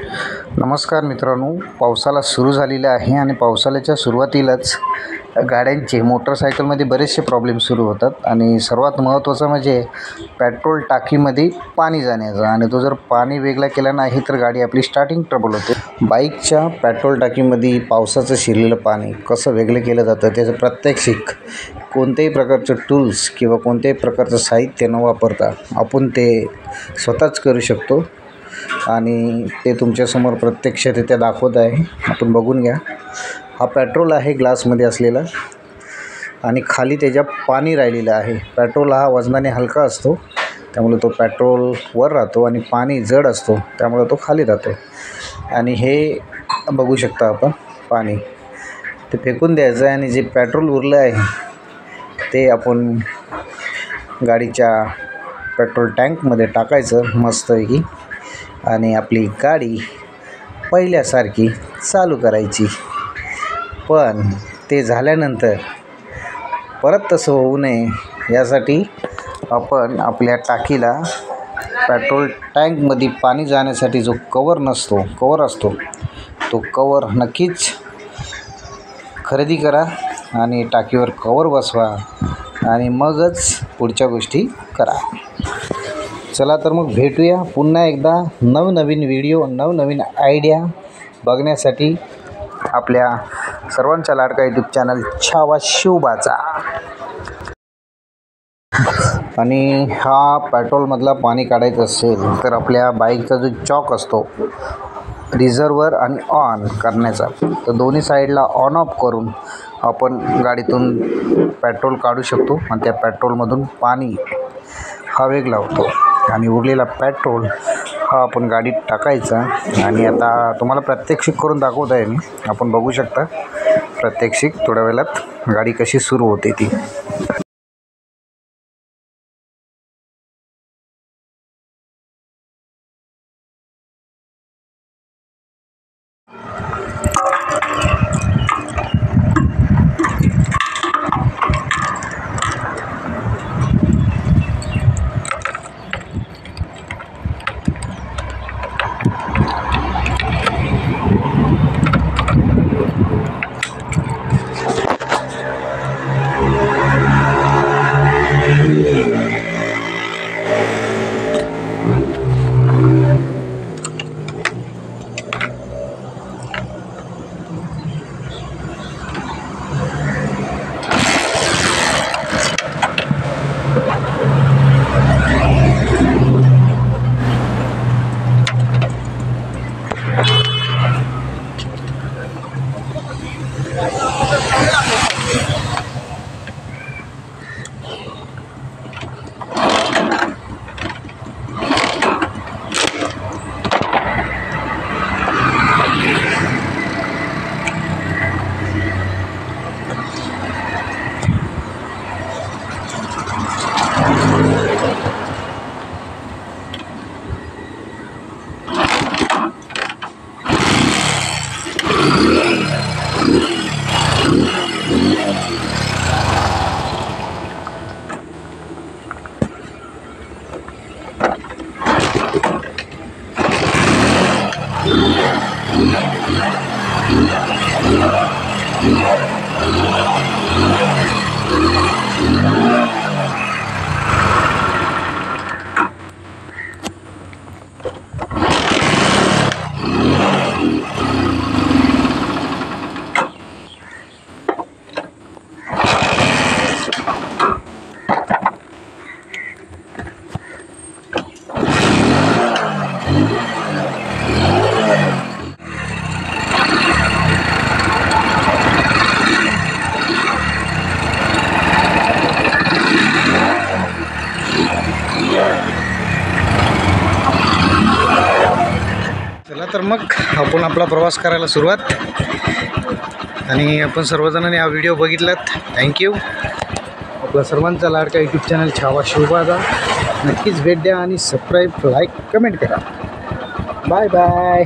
नमस्कार मित्रांनो, पावसाला सुरू झालेला आहे आणि पावसाळ्याच्या सुरुवातीलाच गाड्यांचे मोटरसायकलमध्ये बरेचसे प्रॉब्लेम सुरू होतात आणि सर्वात महत्त्वाचं म्हणजे पेट्रोल टाकीमध्ये पाणी जाण्याचं, आणि तो जर पाणी वेगळा केला नाही तर गाडी आपली स्टार्टिंग ट्रबल होते. बाईकच्या पेट्रोल टाकीमध्ये पावसाचं शिरलेलं पाणी कसं वेगळं केलं जातं त्याचं प्रात्यक्षिक कोणत्याही प्रकारचं टूल्स किंवा कोणत्याही प्रकारचं साहित्य न वापरता आपण ते स्वतःच करू शकतो आणि ते तुमच्यासमोर प्रत्यक्षरित्या दाखवत आहे. आपण बघून घ्या. हा पेट्रोल आहे ग्लासमध्ये असलेला आणि खाली त्याच्या पाणी राहिलेलं आहे. पेट्रोल हा वजनाने हलका असतो त्यामुळे तो पेट्रोल वर राहतो आणि पाणी जड असतो त्यामुळे तो खाली राहतो. आणि हे बघू शकता आपण, पाणी ते फेकून द्यायचं आहे आणि जे पेट्रोल उरलं आहे ते आपण गाडीच्या पेट्रोल टँकमध्ये टाकायचं मस्तपैकी आणि आपली गाडी पहिल्यासारखी चालू करायची. पण ते झाल्यानंतर परत तसं होऊ नये यासाठी आपण आपल्या टाकीला पेट्रोल टँकमध्ये पाणी जाण्यासाठी जो कवर असतो तो कवर नक्कीच खरेदी करा आणि टाकीवर कवर बसवा आणि मगच पुढच्या गोष्टी करा. चला तर मग भेटूया पुन्हा एकदा नवनवीन व्हिडिओ, नवनवीन आयडिया बघण्यासाठी आपल्या सर्वांचा लाडका यूट्यूब चॅनल छावा शिवबाचा. आणि हा पेट्रोलमधला पाणी काढायचं असेल तर आपल्या बाईकचा जो चॉक असतो रिझर्वर आणि ऑन करण्याचा, तर दोन्ही साईडला ऑन ऑफ करून आपण गाडीतून पेट्रोल काढू शकतो आणि त्या पेट्रोलमधून पाणी हवेग लावतो आणि उरलेला पेट्रोल हा आपण गाडीत टाकायचा. आणि आता तुम्हाला प्रात्यक्षिक करून दाखवत आहे मी, आपण बघू शकता प्रात्यक्षिक थोड्या वेळात गाडी कशी सुरू होते ती. चला तर मग आपण आपला प्रवास करायला सुरुवात. आणि आपण सर्वजणांनी हा व्हिडिओ बघितलात, थँक्यू. आपला सर्वांचा लाडका यूट्यूब चॅनल छावा शिवबाचा नक्कीच भेट द्या आणि सबस्क्राईब, लाईक, कमेंट करा. Bye bye.